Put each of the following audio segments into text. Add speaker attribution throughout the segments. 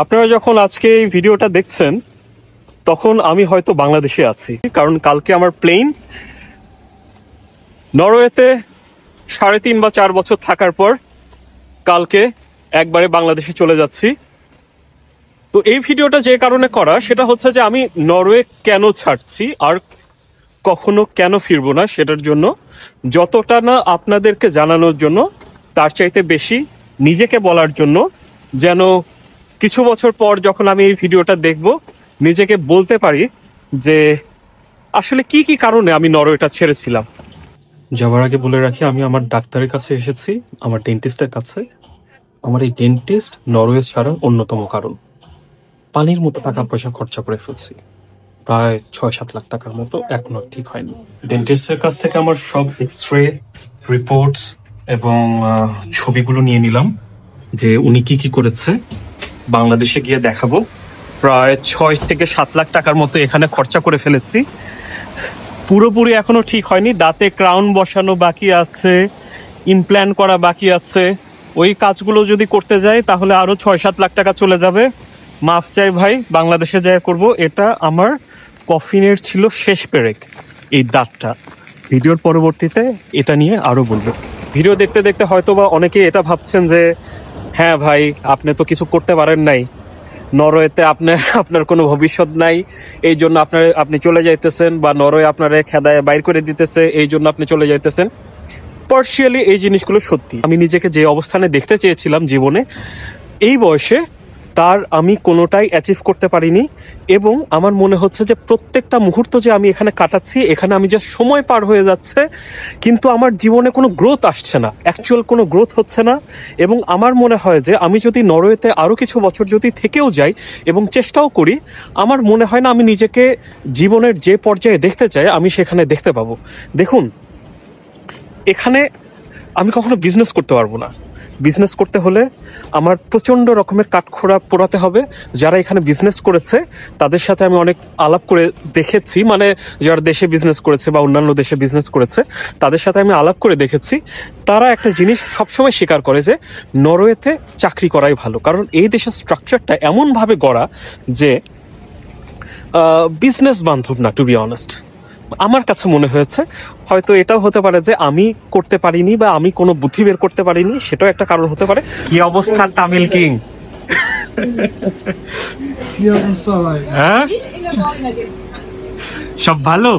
Speaker 1: আপনারা যখন আজকে এই ভিডিওটা দেখছেন তখন আমি হয়তো বাংলাদেশে আছি, কারণ কালকে আমার প্লেন নরওয়েতে 3.5 বা 4 বছর থাকার পর কালকে একবারে বাংলাদেশে চলে যাচ্ছি। তো এই ভিডিওটা যে কারণে করা সেটা হচ্ছে যে আমি নরওয়ে কেন ছাড়ছি আর কখনো কেন ফিরবো না সেটার জন্য, যতটা না আপনাদেরকে জানানোর জন্য তার চাইতে বেশি নিজেকে বলার জন্য, যেন কিছু বছর পর যখন আমি এই ভিডিওটা দেখব নিজেকে বলতে পারি যে আসলে কি কি কারণে আমি নরওয়েটা ছেড়েছিলাম। যাওয়ার আগে বলে রাখি, আমি আমার ডাক্তারের কাছে এসেছি, আমার ডেন্টিস্টের কাছে। আমার এই ডেন্টিস্ট নরওয়ে ছাড়ার অন্যতম কারণ। পানির মতো টাকা পয়সা খরচা করে ফেলছি, প্রায় 6-7 লাখ টাকার মতো, এখনো ঠিক হয়নি। ডেন্টিস্টের কাছ থেকে আমার সব এক্সরে রিপোর্টস এবং ছবিগুলো নিয়ে নিলাম যে উনি কি কি করেছে, বাংলাদেশে গিয়ে দেখাবো। প্রায় 6 থেকে 7 লাখ টাকার মতো এখানে খরচা করে ফেলেছি। পুরোপুরি এখনো ঠিক হয়নি, দাঁতে ক্রাউন বসানো বাকি আছে, ইমপ্ল্যান্ট করা বাকি আছে। ওই কাজগুলো যদি করতে যাই তাহলে আরো 6-7 লাখ টাকা চলে যাবে। মাফ চাই ভাই, বাংলাদেশে যাই করব। এটা আমার কফিনের ছিল শেষ পেরেক, এই দাঁতটা। ভিডিওর পরবর্তীতে এটা নিয়ে আরো বলবো। ভিডিও দেখতে দেখতে হয়তো বা অনেকে এটা ভাবছেন যে হ্যাঁ ভাই, আপনি তো কিছু করতে পারেন নাই, নরওয়েতে আপনার কোনো ভবিষ্যৎ নাই, এই জন্য আপনি চলে যাইতেছেন, বা নরওয়ে আপনারে খেদায় বাইর করে দিতেছে এই জন্য আপনি চলে যাইতেছেন। পার্শিয়ালি এই জিনিসগুলো সত্যি। আমি নিজেকে যে অবস্থানে দেখতে চেয়েছিলাম জীবনে এই বয়সে, তার আমি কোনোটাই অ্যাচিভ করতে পারিনি। এবং আমার মনে হচ্ছে যে প্রত্যেকটা মুহূর্ত যে আমি এখানে কাটাচ্ছি, এখানে আমি যে সময় পার হয়ে যাচ্ছে, কিন্তু আমার জীবনে কোনো গ্রোথ আসছে না, অ্যাকচুয়াল কোনো গ্রোথ হচ্ছে না। এবং আমার মনে হয় যে আমি যদি নরওয়েতে আরও কিছু বছর যদি থেকেও যাই এবং চেষ্টাও করি, আমার মনে হয় না আমি নিজেকে জীবনের যে পর্যায়ে দেখতে চাই আমি সেখানে দেখতে পাবো। দেখুন, এখানে আমি কখনো বিজনেস করতে পারবো না। বিজনেস করতে হলে আমার প্রচণ্ড রকমের কাঠখোড়া পোড়াতে হবে। যারা এখানে বিজনেস করেছে তাদের সাথে আমি অনেক আলাপ করে দেখেছি, মানে যারা দেশে বিজনেস করেছে বা অন্যান্য দেশে বিজনেস করেছে তাদের সাথে আমি আলাপ করে দেখেছি। তারা একটা জিনিস সবসময় স্বীকার করে যে নরওয়েতে চাকরি করাই ভালো, কারণ এই দেশের স্ট্রাকচারটা এমনভাবে গড়া যে বিজনেস বান্ধব না, টু বি অনেস্ট। আমার কাছে মনে হয়েছে হয়তো এটাও হতে পারে যে আমি করতে পারিনি বা আমি কোনো বুদ্ধি বের করতে পারিনি, সেটাও একটা কারণ হতে পারে। কি অবস্থা তামিল কিং? হ্যাঁ, সব ভালো?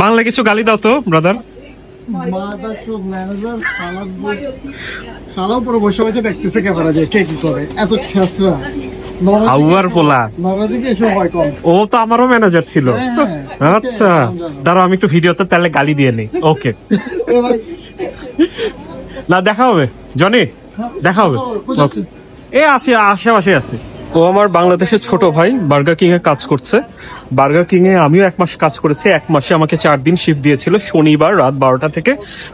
Speaker 1: বাংলা কিছু গালি দাও তো ব্রাদার। ও তো আমারও ম্যানেজার ছিল। আচ্ছা দাঁড়াও, আমি একটু ভিডিওতে তাহলে গালি দিয়ে নেই। ওকে, না দেখা হবে জনি, দেখা হবে। এ আসি, আশেপাশে আছে। ও আমার বাংলাদেশের ছোট ভাই, বার্গার কিং এ কাজ করছে। বার্গার কিং এ আমিও 1 মাস কাজ করেছি। 1 মাসে আমাকে 4 দিন শিফট দিয়েছিল, শনিবার রাত 12টা থেকে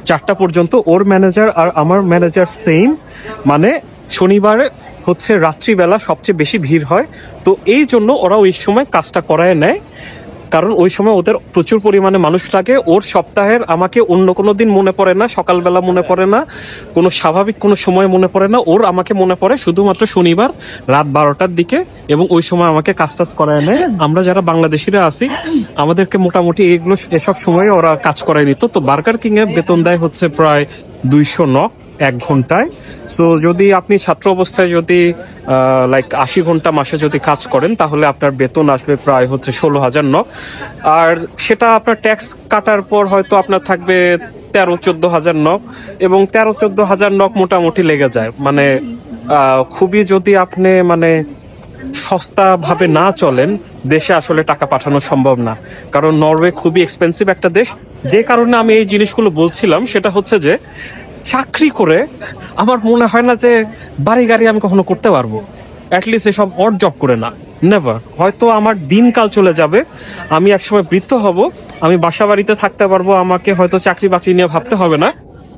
Speaker 1: 4টা পর্যন্ত। ওর ম্যানেজার আর আমার ম্যানেজার সেম, মানে শনিবারে হচ্ছে রাত্রিবেলা সবচেয়ে বেশি ভিড় হয়, তো এই জন্য ওরা ওই সময় কাজটা করায় নেয়, কারণ ওই সময় ওদের প্রচুর পরিমাণে মানুষ লাগে। ওর সপ্তাহের আমাকে অন্য কোনো দিন মনে পড়ে না, সকালবেলা মনে পড়ে না, কোনো স্বাভাবিক কোনো সময় মনে পড়ে না। ওর আমাকে মনে পড়ে শুধুমাত্র শনিবার রাত 12টার দিকে, এবং ওই সময় আমাকে কাজ টাজ করায় নেয়। আমরা যারা বাংলাদেশিরা আছি আমাদেরকে মোটামুটি এসব সময়ে ওরা কাজ করায় নিত। তো বার্গার কিং এর বেতন দেয় হচ্ছে প্রায় 200 NOK 1 ঘন্টায়। সো যদি আপনি ছাত্র অবস্থায় যদি 80 ঘন্টা মাসে যদি কাজ করেন তাহলে আপনার বেতন আসবে প্রায় হচ্ছে 16,000 NOK। আর সেটা আপনার ট্যাক্স কাটার পর হয়তো আপনার থাকবে 13-14,000 NOK, এবং 13-14,000 NOK মোটামুটি লেগে যায়। মানে খুবই যদি আপনি মানে সস্তা ভাবে না চলেন, দেশে আসলে টাকা পাঠানো সম্ভব না, কারণ নরওয়ে খুবই এক্সপেন্সিভ একটা দেশ। যে কারণে আমি এই জিনিসগুলো বলছিলাম সেটা হচ্ছে যে চাকরি করে আমার মনে হয় না যে বাড়ি গাড়ি আমি কখনো করতে পারবো, অ্যাটলিস্ট এসব অড জব করে না, নেভার। হয়তো আমার দিনকাল চলে যাবে, আমি একসময় বৃদ্ধ হব, আমি বাসা বাড়িতে থাকতে পারবো, আমাকে হয়তো চাকরি বাকরি নিয়ে ভাবতে হবে না।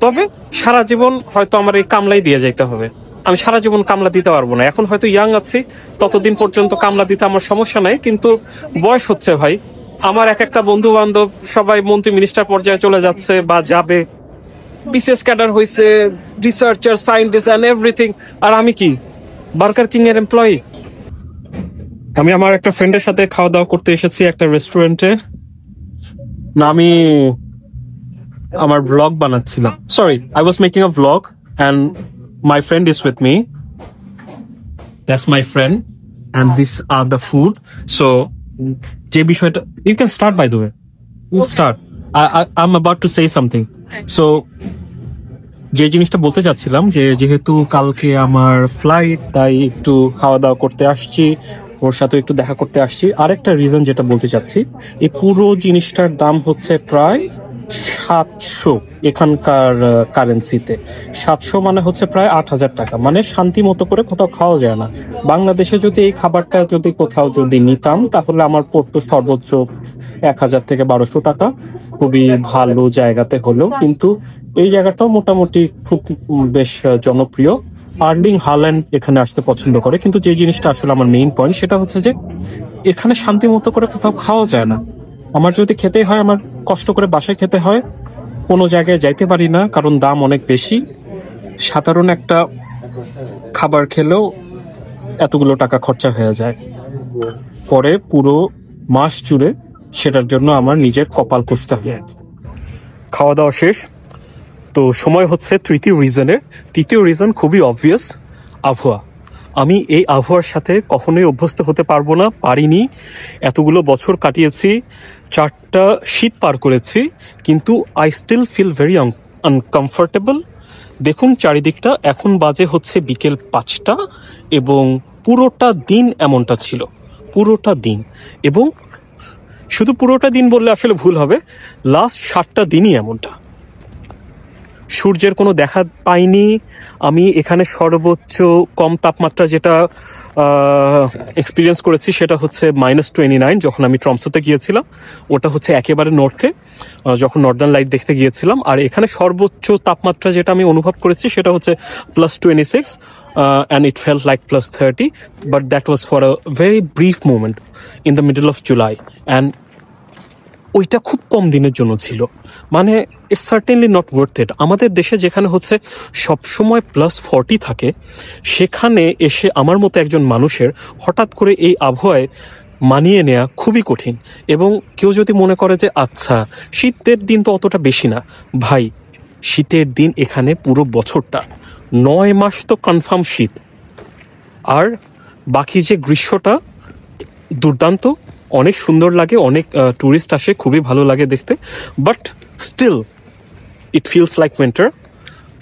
Speaker 1: তবে সারা জীবন হয়তো আমার এই কামলাই দিয়ে যাইতে হবে। আমি সারা জীবন কামলা দিতে পারবো না। এখন হয়তো ইয়াং আছি, ততদিন পর্যন্ত কামলা দিতে আমার সমস্যা নাই, কিন্তু বয়স হচ্ছে ভাই। আমার একটা বন্ধু বান্ধব সবাই মন্ত্রী মিনিস্টার পর্যায়ে চলে যাচ্ছে বা যাবে, বিসিএস ক্যাডার হয়েছে, রিসার্চার, সায়েন্টিস্ট অ্যান্ড এভরিথিং। আর আমি কি বার্গার কিং এর এমপ্লয়ি? আমি আমার একটা ফ্রেন্ডের সাথে খাওয়া দাওয়া করতে এসেছি একটা রেস্টুরেন্টে। না, আমি আমার ব্লগ বানাচ্ছিলাম। Sorry, I was making a blog and my friend is with me. That's my friend and this are the food. So যে বিষয়টা, you can start by the way, you start. I am about to say something. So যে জিনিসটা বলতে চাচ্ছিলাম যে যেহেতু কালকে আমার ফ্লাইট, তাই একটু খাওয়া দাওয়া করতে আসছি, ওর সাথে একটু দেখা করতে আসছি। আরেকটা রিজন যেটা বলতে চাচ্ছি, এই পুরো জিনিসটার দাম হচ্ছে প্রায় 700 এখানকার কারেন্সিতে। 700 মানে হচ্ছে প্রায় 8,000 টাকা। মানে শান্তি মতো করে কোথাও খাওয়া যায় না। বাংলাদেশে যদি এই খাবারটা যদি কোথাও যদি নিতাম, তাহলে আমার পড়তো সর্বোচ্চ 1,000 থেকে 1,200 টাকা, খুবই ভালো জায়গাতে হলো। কিন্তু এই জায়গাটাও মোটামুটি খুব বেশ জনপ্রিয়। আর্লিং হাল্যান্ড এখানে আসতে পছন্দ করে। কিন্তু যে জিনিসটা আসলে আমার মেইন পয়েন্ট, সেটা হচ্ছে যে এখানে শান্তি মতো করে কোথাও খাওয়া যায় না। আমার যদি খেতে হয়, আমার কষ্ট করে বাসায় খেতে হয়, কোনো জায়গায় যাইতে পারি না কারণ দাম অনেক বেশি। সাধারণ একটা খাবার খেলেও এতগুলো টাকা খরচা হয়ে যায়, পরে পুরো মাস জুড়ে সেটার জন্য আমার নিজের কপাল কুঁচতে হয়। খাওয়া দাওয়া শেষ, তো সময় হচ্ছে তৃতীয় রিজনের। তৃতীয় রিজন খুবই অবভিয়াস, আবহাওয়া। আমি এই আবহাওয়ার সাথে কখনোই অভ্যস্ত হতে পারবো না, পারিনি। এতগুলো বছর কাটিয়েছি, 4টা শীত পার করেছি, কিন্তু I still feel very uncomfortable. দেখুন চারিদিকটা, এখন বাজে হচ্ছে বিকেল 5টা এবং পুরোটা দিন এমনটা ছিল, পুরোটা দিন। এবং শুধু পুরোটা দিন বললে আসলে ভুল হবে, লাস্ট 7টা দিনই এমনটা। সূর্যের কোনো দেখা পাইনি আমি। এখানে সর্বোচ্চ কম তাপমাত্রা যেটা এক্সপিরিয়েন্স করেছি সেটা হচ্ছে -29, যখন আমি ট্রমসোতে গিয়েছিলাম। ওটা হচ্ছে একেবারে নর্থে, যখন নর্দার্ন লাইট দেখতে গিয়েছিলাম। আর এখানে সর্বোচ্চ তাপমাত্রা যেটা আমি অনুভব করেছি সেটা হচ্ছে +26, and it felt like +30, but that was for a very brief moment in the middle of July, and ওইটা খুব কম দিনের জন্য ছিল। মানে it's certainly not worth it. আমাদের দেশে যেখানে হচ্ছে সবসময় +40 থাকে, সেখানে এসে আমার মতো একজন মানুষের হঠাৎ করে এই আবহাওয়ায় মানিয়ে নেওয়া খুবই কঠিন। এবং কেউ যদি মনে করে যে আচ্ছা শীতের দিন তো অতটা বেশি না, ভাই শীতের দিন এখানে পুরো বছরটা 9 মাস তো কনফার্ম শীত। আর বাকি যে গ্রীষ্মটা দুর্দান্ত, অনেক সুন্দর লাগে, অনেক ট্যুরিস্ট আসে, খুবই ভালো লাগে দেখতে। But still it feels like winter.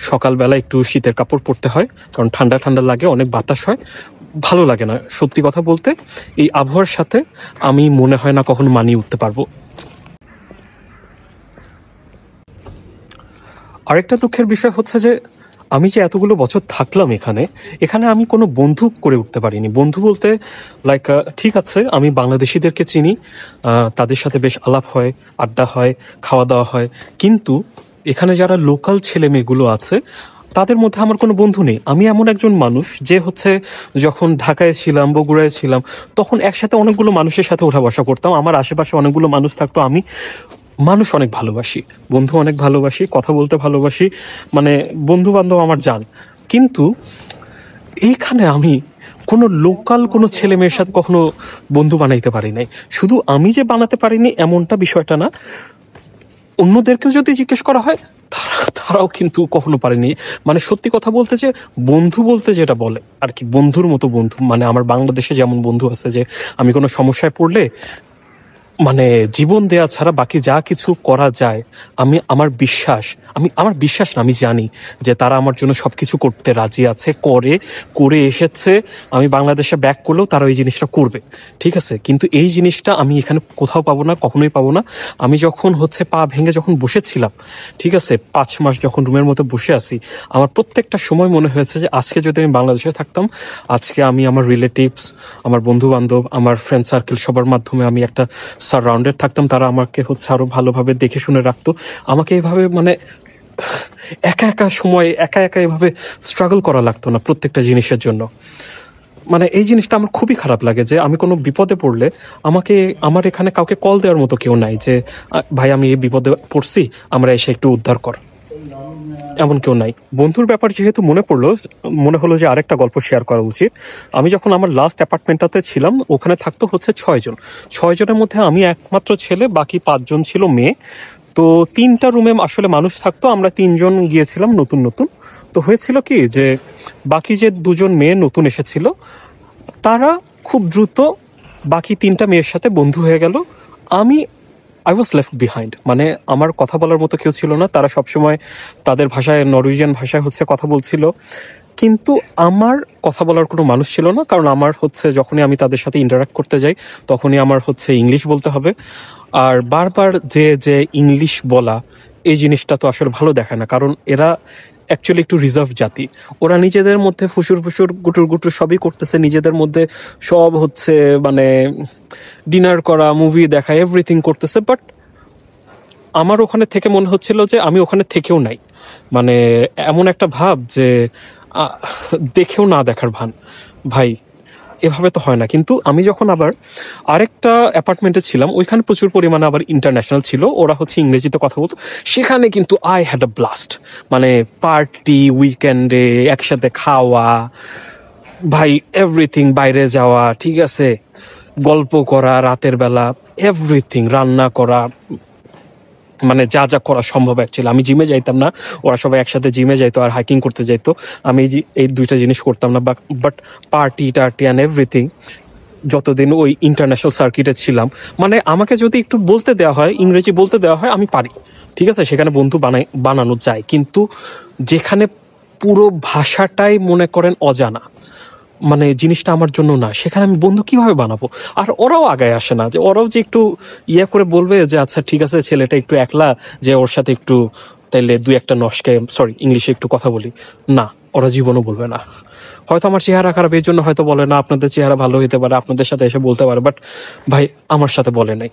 Speaker 1: সকালবেলা একটু শীতের কাপড় পরতে হয় কারণ ঠান্ডা ঠান্ডা লাগে, অনেক বাতাস হয়, ভালো লাগে না। সত্যি কথা বলতে এই আবহাওয়ার সাথে আমি মনে হয় না কখনো মানিয়ে উঠতে পারবো। আরেকটা দুঃখের বিষয় হচ্ছে যে আমি যে এতগুলো বছর থাকলাম এখানে আমি কোনো বন্ধু করে উঠতে পারিনি। বন্ধু বলতে লাইক ঠিক আছে, আমি বাংলাদেশিদেরকে চিনি, তাদের সাথে বেশ আলাপ হয়, আড্ডা হয়, খাওয়া দাওয়া হয়, কিন্তু এখানে যারা লোকাল ছেলে মেয়েগুলো আছে তাদের মধ্যে আমার কোনো বন্ধু নেই। আমি এমন একজন মানুষ যে হচ্ছে যখন ঢাকায় ছিলাম, বগুড়ায় ছিলাম, তখন একসাথে অনেকগুলো মানুষের সাথে ওঠা বসা করতাম। আমার আশেপাশে অনেকগুলো মানুষ থাকতো। আমি মানুষ অনেক ভালোবাসি, বন্ধু অনেক ভালোবাসি, কথা বলতে ভালোবাসি, মানে বন্ধু বান্ধব আমার জান। কিন্তু এইখানে আমি কোনো লোকাল কোনো ছেলে মেয়ের সাথে কখনো বন্ধু বানাইতে পারি নাই। শুধু আমি যে বানাতে পারিনি এমনটা বিষয়টা না, অন্যদেরকেও যদি জিজ্ঞেস করা হয় তারাও কিন্তু কখনো পারেনি। মানে সত্যি কথা বলতে যে বন্ধু বলতে যেটা বলে আর কি, বন্ধুর মতো বন্ধু, মানে আমার বাংলাদেশে যেমন বন্ধু আছে যে আমি কোনো সমস্যায় পড়লে মানে জীবন দেয়া ছাড়া বাকি যা কিছু করা যায়, আমার বিশ্বাস না, আমি জানি যে তারা আমার জন্য সবকিছু করতে রাজি আছে, করে এসেছে। আমি বাংলাদেশে ব্যাক করলেও তারা এই জিনিসটা করবে, ঠিক আছে। কিন্তু এই জিনিসটা আমি এখানে কোথাও পাবো না, কখনোই পাবো না। আমি যখন হচ্ছে পা ভেঙে যখন বসেছিলাম, ঠিক আছে, 5 মাস যখন রুমের মধ্যে বসে আছি, আমার প্রত্যেকটা সময় মনে হয়েছে যে আজকে যদি আমি বাংলাদেশে থাকতাম, আজকে আমি আমার রিলেটিভস, আমার বন্ধু বান্ধব, আমার ফ্রেন্ড সার্কেল সবার মাধ্যমে আমি একটা সারাউন্ডেড থাকতাম। তারা আমাকে হচ্ছে আরো ভালোভাবে দেখে শুনে রাখতো। আমাকে এইভাবে মানে একা এভাবে স্ট্রাগল করা লাগতো না প্রত্যেকটা জিনিসের জন্য। মানে এই জিনিসটা আমার খুবই খারাপ লাগে যে আমি কোনো বিপদে পড়লে আমার এখানে কাউকে কল দেওয়ার মতো কেউ নাই যে ভাই আমি এই বিপদে পড়ছি, আমরা এসে একটু উদ্ধার কর। এমন কেউ নাই। বন্ধুর ব্যাপার যেহেতু মনে হলো যে আরেকটা গল্প শেয়ার করা উচিত। আমি যখন আমার লাস্ট অ্যাপার্টমেন্টটাতে ছিলাম, ওখানে থাকতো হচ্ছে 6 জন। 6 জনের মধ্যে আমি একমাত্র ছেলে, বাকি 5 জন ছিল মেয়ে। তো 3টা রুমে আসলে মানুষ থাকতো, আমরা 3 জন গিয়েছিলাম নতুন নতুন। তো হয়েছিল কি যে বাকি যে 2জন মেয়ে নতুন এসেছিল, তারা খুব দ্রুত বাকি 3টা মেয়ের সাথে বন্ধু হয়ে গেল। আই ওয়াজ লেফট বিহাইন্ড, মানে আমার কথা বলার মতো কেউ ছিল না। তারা সবসময় তাদের ভাষায়, নরওয়েজিয়ান ভাষায় হচ্ছে কথা বলছিল, কিন্তু আমার কথা বলার কোনো মানুষ ছিল না। কারণ আমার হচ্ছে যখনই আমি তাদের সাথে ইন্টারাক্ট করতে যাই, তখনই আমার হচ্ছে ইংলিশ বলতে হবে। আর বারবার যে ইংলিশ বলা, এই জিনিসটা তো আসলে ভালো দেখায় না, কারণ এরা অ্যাকচুয়ালি একটু রিজার্ভ জাতি। ওরা নিজেদের মধ্যে ফুসুর ফুসুর গুটুর গুটুর সবই করতেছে, নিজেদের মধ্যে সব হচ্ছে মানে ডিনার করা, মুভি দেখা, এভরিথিং করতেছে। বাট আমার ওখানে থেকে মনে হচ্ছিল যে আমি ওখানে থেকেও নাই, মানে এমন একটা ভাব যে আহ, দেখেও না দেখার ভান। ভাই, এভাবে তো হয় না। কিন্তু আমি যখন আবার আরেকটা অ্যাপার্টমেন্টে ছিলাম, ওইখানে প্রচুর পরিমাণে আবার ইন্টারন্যাশনাল ছিল, ওরা হচ্ছে ইংরেজিতে কথা বলতো। সেখানে কিন্তু আই হ্যাড আ ব্লাস্ট, মানে পার্টি, উইকেন্ডে একসাথে খাওয়া, ভাই এভরিথিং, বাইরে যাওয়া, ঠিক আছে, গল্প করা রাতের বেলা, এভরিথিং, রান্না করা, মানে যা যা করা সম্ভব। অ্যাকচুয়ালি আমি জিমে যাইতাম না, ওরা সবাই একসাথে জিমে যাইতো আর হাইকিং করতে যাইতো। আমি এই 2টা জিনিস করতাম না। বাট পার্টি টার্টি অ্যান্ড এভরিথিং, যতদিন ওই ইন্টারন্যাশনাল সার্কিটে ছিলাম, মানে আমাকে যদি একটু বলতে দেওয়া হয়, ইংরেজি বলতে দেওয়া হয়, আমি পারি, ঠিক আছে, সেখানে বন্ধু বানানো যায়। কিন্তু যেখানে পুরো ভাষাটাই মনে করেন অজানা, মানে জিনিসটা আমার জন্য না, সেখানে আমি বন্ধু কিভাবে বানাবো? আর ওরাও আগায় আসে না, যে ওরাও যে একটু ইয়ে করে বলবে যে আচ্ছা ঠিক আছে, ছেলেটা একটু একলা, যে ওর সাথে একটু তাইলে 2-1টা নস্কে, সরি, ইংলিশে একটু কথা বলি। না, ওরা জীবনও বলবে না। হয়তো আমার চেহারা খারাপ, এই জন্য হয়তো বলে না। আপনাদের চেহারা ভালো হইতে পারে, আপনাদের সাথে এসে বলতে পারে, বাট ভাই আমার সাথে বলে নাই।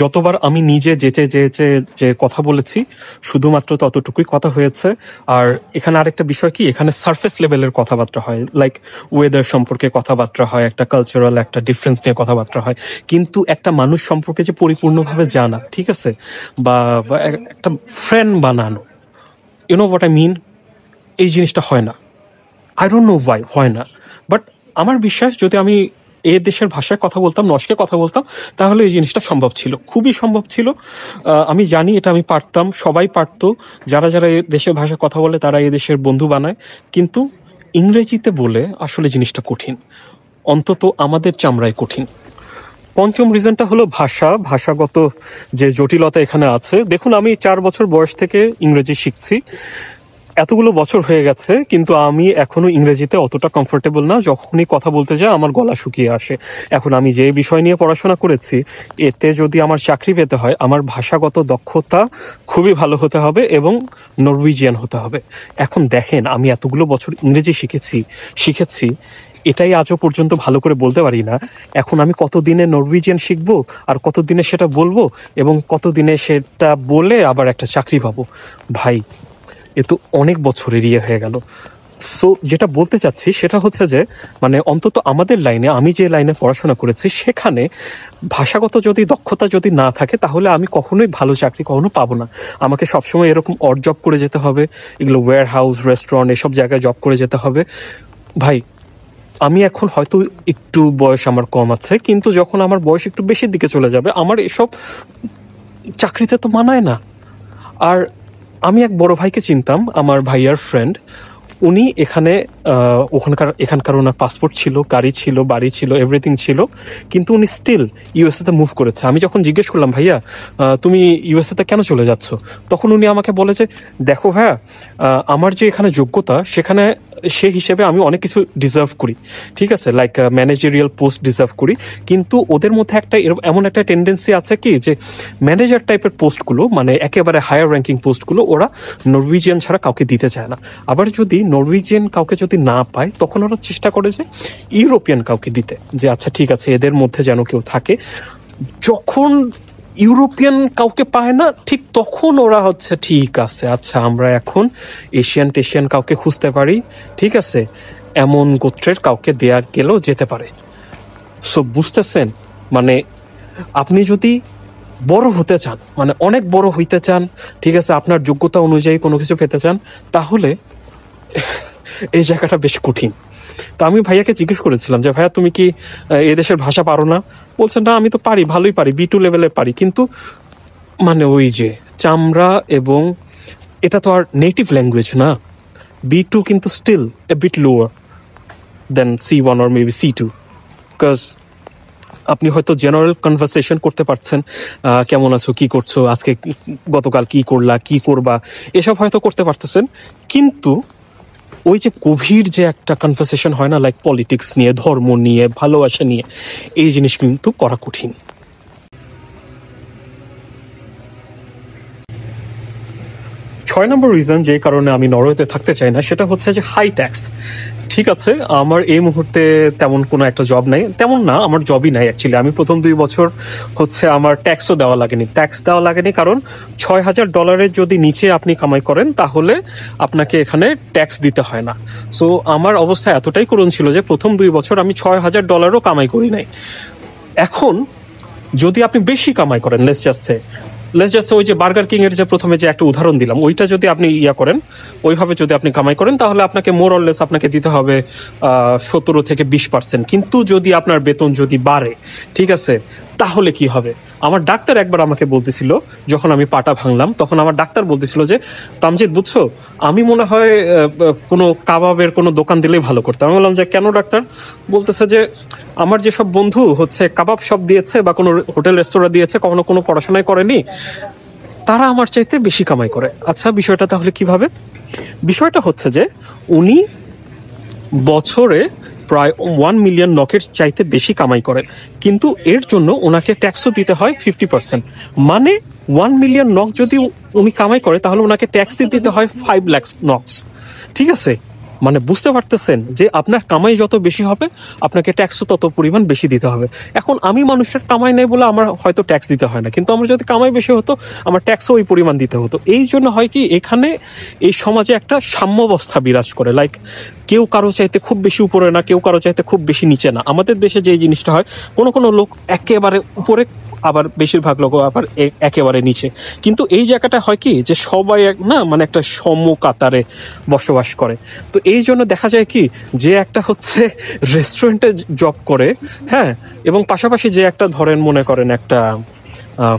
Speaker 1: যতবার আমি নিজে যেচে যেচে যে কথা বলেছি, শুধুমাত্র ততটুকুই কথা হয়েছে। আর এখানে আরেকটা বিষয় কি, এখানে সারফেস লেভেলের কথাবার্তা হয়, লাইক ওয়েদার সম্পর্কে কথাবার্তা হয়, একটা কালচারাল একটা ডিফারেন্স নিয়ে কথাবার্তা হয়। কিন্তু একটা মানুষ সম্পর্কে যে পরিপূর্ণভাবে জানা, ঠিক আছে, বা একটা ফ্রেন্ড বানানো, you know what I mean, এই জিনিসটা হয় না। আই ডোন্ট নো ওয়াই হয় না। বাট আমার বিশ্বাস, যদি আমি এ দেশের ভাষায় কথা বলতাম, নস্কে কথা বলতাম, তাহলে এই জিনিসটা সম্ভব ছিল, খুবই সম্ভব ছিল। আমি জানি এটা আমি পারতাম, সবাই পারতো। যারা যারা এ দেশের ভাষায় কথা বলে তারা এ দেশের বন্ধু বানায়। কিন্তু ইংরেজিতে বলে আসলে জিনিসটা কঠিন, অন্তত আমাদের চামড়ায় কঠিন। পঞ্চম রিজনটা হলো ভাষাগত যে জটিলতা এখানে আছে। দেখুন, আমি 4 বছর বয়স থেকে ইংরেজি শিখছি, এতগুলো বছর হয়ে গেছে, কিন্তু আমি এখনো ইংরেজিতে অতটা কমফোর্টেবল না। যখনই কথা বলতে যাই আমার গলা শুকিয়ে আসে। এখন আমি যে বিষয় নিয়ে পড়াশোনা করেছি, এতে যদি আমার চাকরি পেতে হয়, আমার ভাষাগত দক্ষতা খুবই ভালো হতে হবে এবং নরওয়েজিয়ান হতে হবে। এখন দেখেন, আমি এতগুলো বছর ইংরেজি শিখেছি, এটাই আজও পর্যন্ত ভালো করে বলতে পারি না। এখন আমি কতদিনে নরওয়েজিয়ান শিখবো, আর কতদিনে সেটা বলবো, এবং কতদিনে সেটা বলে আবার একটা চাকরি পাবো? ভাই, এ তো অনেক বছরের ইয়ে হয়ে গেল। সো যেটা বলতে চাচ্ছি সেটা হচ্ছে যে, মানে অন্তত আমাদের লাইনে, আমি যে লাইনে পড়াশোনা করেছি, সেখানে ভাষাগত যদি দক্ষতা যদি না থাকে, তাহলে আমি কখনোই ভালো চাকরি কখনো পাবো না। আমাকে সবসময় এরকম অড জব করে যেতে হবে, এগুলো ওয়্যার হাউস, রেস্টুরেন্ট, এসব জায়গায় জব করে যেতে হবে। ভাই, আমি এখন হয়তো একটু বয়স আমার কম আছে, কিন্তু যখন আমার বয়স একটু বেশির দিকে চলে যাবে, আমার এসব চাকরিতে তো মানায় না। আর আমি এক বড় ভাইকে চিনতাম, আমার ভাইয়ার ফ্রেন্ড। উনি এখানকার ওনার পাসপোর্ট ছিল, গাড়ি ছিল, বাড়ি ছিল, এভরিথিং ছিল, কিন্তু উনি স্টিল ইউএসএতে মুভ করেছে। আমি যখন জিজ্ঞেস করলাম, ভাইয়া তুমি ইউএসএতে কেন চলে যাচ্ছ, তখন উনি আমাকে বলে যে, দেখো ভাইয়া, আমার যে এখানে যোগ্যতা, সেখানে সে হিসেবে আমি অনেক কিছু ডিজার্ভ করি, ঠিক আছে, লাইক ম্যানেজারিয়াল পোস্ট ডিজার্ভ করি। কিন্তু ওদের মধ্যে এমন একটা টেন্ডেন্সি আছে কি, যে ম্যানেজার টাইপের পোস্টগুলো, মানে একেবারে হায়ার র্যাঙ্কিং পোস্টগুলো, ওরা নরওয়েজিয়ান ছাড়া কাউকে দিতে চায় না। আবার যদি নরওয়েজিয়ান কাউকে যদি না পায়, তখন ওরা চেষ্টা করে যে ইউরোপিয়ান কাউকে দিতে, যে আচ্ছা ঠিক আছে, এদের মধ্যে যেন কেউ থাকে। যখন ইউরোপিয়ান কাউকে পায় না, ঠিক তখন ওরা হচ্ছে ঠিক আছে, আচ্ছা আমরা এখন এশিয়ান কাউকে খুঁজতে পারি, ঠিক আছে, এমন গোত্রের কাউকে দেয়া গেলেও যেতে পারে। সো বুঝতেছেন, মানে আপনি যদি বড় হতে চান, মানে অনেক বড় হইতে চান, ঠিক আছে, আপনার যোগ্যতা অনুযায়ী কোনো কিছু পেতে চান, তাহলে এই জায়গাটা বেশ কঠিন। তো আমি ভাইয়াকে জিজ্ঞেস করেছিলাম যে ভাইয়া তুমি কি এই দেশের ভাষা পারো না? বলছেন না আমি তো পারি, ভালোই পারি, B2 লেভেলে পারি, কিন্তু মানে ওই যে চামড়া, এবং এটা তো আর নেটিভ ল্যাঙ্গুয়েজ না। B2 কিন্তু still a bit lower then C1 or maybe C2, because আপনি হয়তো জেনারেল কনভারসেশন করতে পারছেন, কেমন আছো, কি করছো, আজকে গতকাল কি করলা, কি করবা, এসব হয়তো করতে পারতেছেন, কিন্তু ওই যে গভীর যে একটা কনভারসেশন হয় না, লাইক পলিটিক্স নিয়ে, ধর্ম নিয়ে, ভালোবাসা নিয়ে, এই জিনিস কিন্তু করা কঠিন। 6 নম্বর রিজন যে কারণে আমি নরওয়েতে থাকতে চাই না, সেটা হচ্ছে যে হাই ট্যাক্স। ঠিক আছে, আমার এই মুহূর্তে তেমন কোনো একটা জব নাই, তেমন না, আমার জবই নাই অ্যাকচুয়ালি। আমি প্রথম 2 বছর হচ্ছে আমার ট্যাক্সও দেওয়া লাগেনি, কারণ $6,000 যদি নিচে আপনি কামাই করেন তাহলে আপনাকে এখানে ট্যাক্স দিতে হয় না। সো আমার অবস্থা এতটাই করুণ ছিল যে প্রথম 2 বছর আমি $6,000ও কামাই করি নাই। এখন যদি আপনি বেশি কামাই করেন, লেটস জাস্ট ওই যে বার্গার কিং এর যে প্রথমে যে একটা উদাহরণ দিলাম, ওইটা যদি আপনি করেন, ওইভাবে যদি আপনি কামাই করেন, তাহলে আপনাকে মোর অর লেস আপনাকে দিতে হবে 17 থেকে 20%। কিন্তু যদি আপনার বেতন যদি বাড়ে, ঠিক আছে, তাহলে কি হবে? আমার ডাক্তার একবার আমাকে বলতেছিল, যখন আমি পাটা ভাঙলাম, তখন আমার ডাক্তার বলতেছিল যে তামজিদ বুঝছো, আমি মনে হয় কোনো কাবাবের কোনো দোকান দিলেই ভালো করতাম। আমি বললাম যে কেন ডাক্তার? বলতেছে যে আমার যেসব বন্ধু হচ্ছে কাবাব শপ দিয়েছে বা কোনো হোটেল রেস্তোরাঁ দিয়েছে, কখনো কোনো পড়াশোনায় করেনি, তারা আমার চাইতে বেশি কামাই করে। আচ্ছা, বিষয়টা তাহলে কিভাবে? বিষয়টা হচ্ছে যে উনি বছরে প্রায় 1 মিলিয়ন নকের চাইতে বেশি কামাই করেন, কিন্তু এর জন্য ওনাকে ট্যাক্সও দিতে হয় 50%। মানে 1 মিলিয়ন নক যদি উনি কামাই করে, তাহলে ওনাকে ট্যাক্সই দিতে হয় 5 লাখ নকস। ঠিক আছে, মানে বুঝতে পারতেছেন যে আপনার কামাই যত বেশি হবে, আপনাকে ট্যাক্সও তত পরিমাণ বেশি দিতে হবে। এখন আমি মানুষের কামাই নেই বলে আমার হয়তো ট্যাক্স দিতে হয় না, কিন্তু আমার যদি কামাই বেশি হতো, আমার ট্যাক্সও ওই পরিমাণ দিতে হতো। এই জন্য হয় কি, এখানে এই সমাজে একটা সাম্যাবস্থা বিরাজ করে, লাইক কেউ কারো চাইতে খুব বেশি উপরে না, কেউ কারো চাইতে খুব বেশি নিচে না। আমাদের দেশে যে জিনিসটা হয়, কোনো কোনো লোক একেবারে উপরে, আবার বেশিরভাগ লোক আবার একেবারে নিচে। কিন্তু এই জায়গাটা হয় কি, যে সবাই মানে একটা সম কাতারে বসবাস করে। তো এই জন্য দেখা যায় কি, যে একটা হচ্ছে রেস্টুরেন্টে জব করে, হ্যাঁ, এবং পাশাপাশি যে একটা ধরেন মনে করেন একটা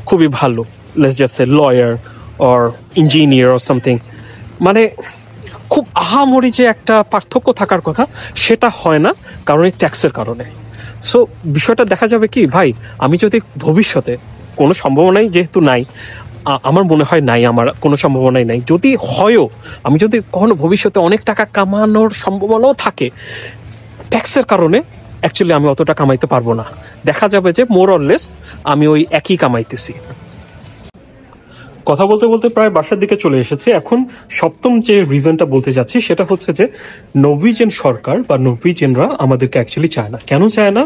Speaker 1: খুবই ভালো, let's just say lawyer or engineer or something, মানে খুব আহামরি যে একটা পার্থক্য থাকার কথা, সেটা হয় না, কারণ এই ট্যাক্সের কারণে। সো বিষয়টা দেখা যাবে কি ভাই, আমি যদি ভবিষ্যতে, কোনো সম্ভাবনাই যেহেতু নাই, আমার মনে হয় নাই, আমার কোনো সম্ভাবনাই নাই, যদি হয়ও, আমি যদি কখনো ভবিষ্যতে অনেক টাকা কামানোর সম্ভাবনাও থাকে, ট্যাক্সের কারণে অ্যাকচুয়ালি আমি অতটা কামাইতে পারবো না। দেখা যাবে যে মোর অর লেস আমি ওই একই কামাইতেছি। কথা বলতে বলতে প্রায় বাসার দিকে চলে এসেছে। এখন সপ্তম যে রিজনটা বলতে যাচ্ছি, সেটা হচ্ছে যে নরওয়েজিয়ান সরকার বা নরওয়েজিয়ানরা আমাদেরকে অ্যাকচুয়ালি চায় না। কেন চায় না,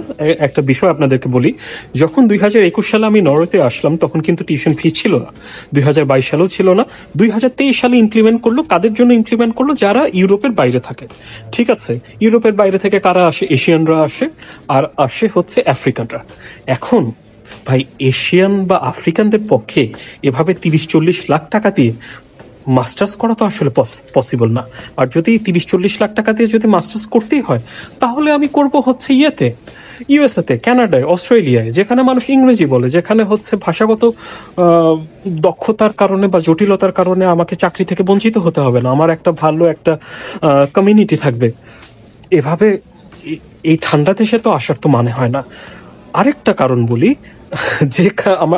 Speaker 1: একটা বিষয় আপনাদেরকে বলি। যখন 2021 সালে আমি নরওয়েতে আসলাম, তখন কিন্তু টিউশন ফি ছিল না, 2022 সালেও ছিল না, 2023 সালে ইমপ্লিমেন্ট করলো। কাদের জন্য ইমপ্লিমেন্ট করলো? যারা ইউরোপের বাইরে থাকে। ঠিক আছে, ইউরোপের বাইরে থেকে কারা আসে? এশিয়ানরা আসে, আর আসে হচ্ছে আফ্রিকানরা। এখন ভাই, এশিয়ান বা আফ্রিকানদের পক্ষে এভাবে 30-40 লাখ টাকা দিয়ে মাস্টার্স করা তো আসলে পসিবল না। আর যদি 30-40 লাখ টাকা দিয়ে যদি মাস্টার্স করতেই হয়, তাহলে আমি করব হচ্ছে ইউএসএতে, কানাডায়, অস্ট্রেলিয়ায়, যেখানে মানুষ ইংরেজি বলে, যেখানে হচ্ছে ভাষাগত দক্ষতার কারণে বা জটিলতার কারণে আমাকে চাকরি থেকে বঞ্চিত হতে হবে না, আমার একটা ভালো একটা কমিউনিটি থাকবে। এভাবে এই ঠান্ডা দেশে তো আসার তো মানে হয় না। আরেকটা কারণ বলি, যে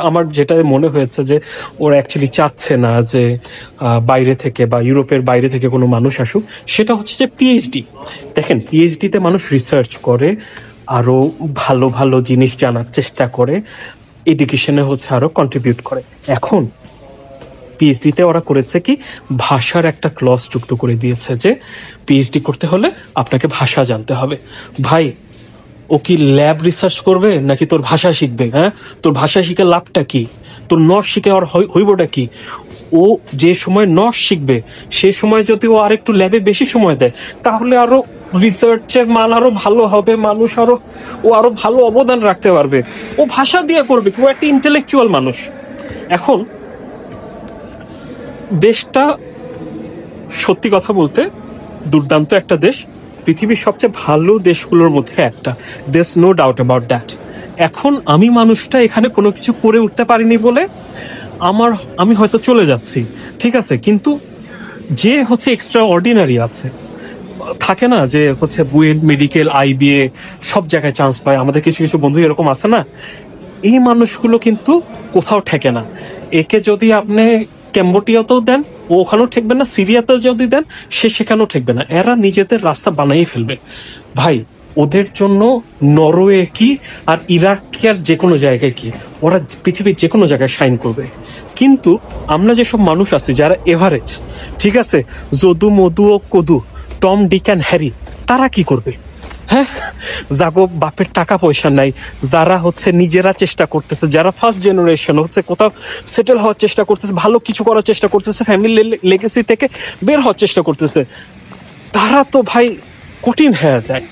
Speaker 1: আমার যেটা মনে হয়েছে যে ওরা অ্যাকচুয়ালি চাচ্ছে না যে বাইরে থেকে বা ইউরোপের বাইরে থেকে কোনো মানুষ আসুক, সেটা হচ্ছে যে পিএইচডি। দেখেন, পিএইচডিতে মানুষ রিসার্চ করে, আরও ভালো ভালো জিনিস জানার চেষ্টা করে, এডুকেশনে হচ্ছে আরও কন্ট্রিবিউট করে। এখন পিএইচডিতে ওরা করেছে কি, ভাষার একটা ক্লজ যুক্ত করে দিয়েছে যে পিএইচডি করতে হলে আপনাকে ভাষা জানতে হবে। ভাই, ও কি ল্যাব রিসার্চ করবে নাকি তোর ভাষা শিখবে? হ্যাঁ, তোর ভাষা শিখে লাভটা কি? তোর নর্স শিখে আর হইবটা কি? ও যে সময় নর্স শিখবে, সে সময় যদি ও আরেকটু ল্যাবে বেশি সময় দেয়, তাহলে আরো রিসার্চের মান আরো ভালো হবে, মানুষ আরো ভালো অবদান রাখতে পারবে। ও ভাষা দিয়ে করবে, কেউ একটা ইন্টেলেকচুয়াল মানুষ। এখন দেশটা সত্যি কথা বলতে দুর্দান্ত একটা দেশ, পৃথিবীর সবচেয়ে ভালো দেশগুলোর মধ্যে একটা, there's no doubt about that. এখন আমি মানুষটা এখানে কোনো কিছু করে উঠতে পারিনি বলে আমি হয়তো চলে যাচ্ছি, ঠিক আছে, কিন্তু যে হচ্ছে এক্সট্রা অর্ডিনারি আছে, থাকে না যে হচ্ছে বুয়েট মেডিকেল আইবিএ সব জায়গায় চান্স পায়, আমাদের কিছু কিছু বন্ধু এরকম আছে না, এই মানুষগুলো কিন্তু কোথাও ঠেকে না। একে যদি আপনি ক্যাম্বোডিয়াতেও দেন ও ওখানেও ঠেকবে না, সিরিয়াতেও যদি দেন সে সেখানেও ঠেকবে না, এরা নিজেদের রাস্তা বানাই ফেলবে ভাই। ওদের জন্য নরওয়ে কি আর ইরাক কি আর যে কোনো জায়গায় কি, ওরা পৃথিবীর যে কোনো জায়গায় শাইন করবে। কিন্তু আমরা যেসব মানুষ আছি যারা এভারেজ, ঠিক আছে, যদু মধু ও কদু, টম ডিক অ্যান্ড হ্যারি, তারা কি করবে? হ্যাঁ, যাগো বাপের টাকা পয়সা নাই, যারা হচ্ছে নিজেরা চেষ্টা করতেছে, যারা ফার্স্ট জেনারেশন হচ্ছে কোথাও সেটেল হওয়ার চেষ্টা করতেছে, ভালো কিছু করার চেষ্টা করতেছে, ফ্যামিলি লেগেসি থেকে বের হওয়ার চেষ্টা করতেছে, তারা তো ভাই কঠিন হয়ে যায়।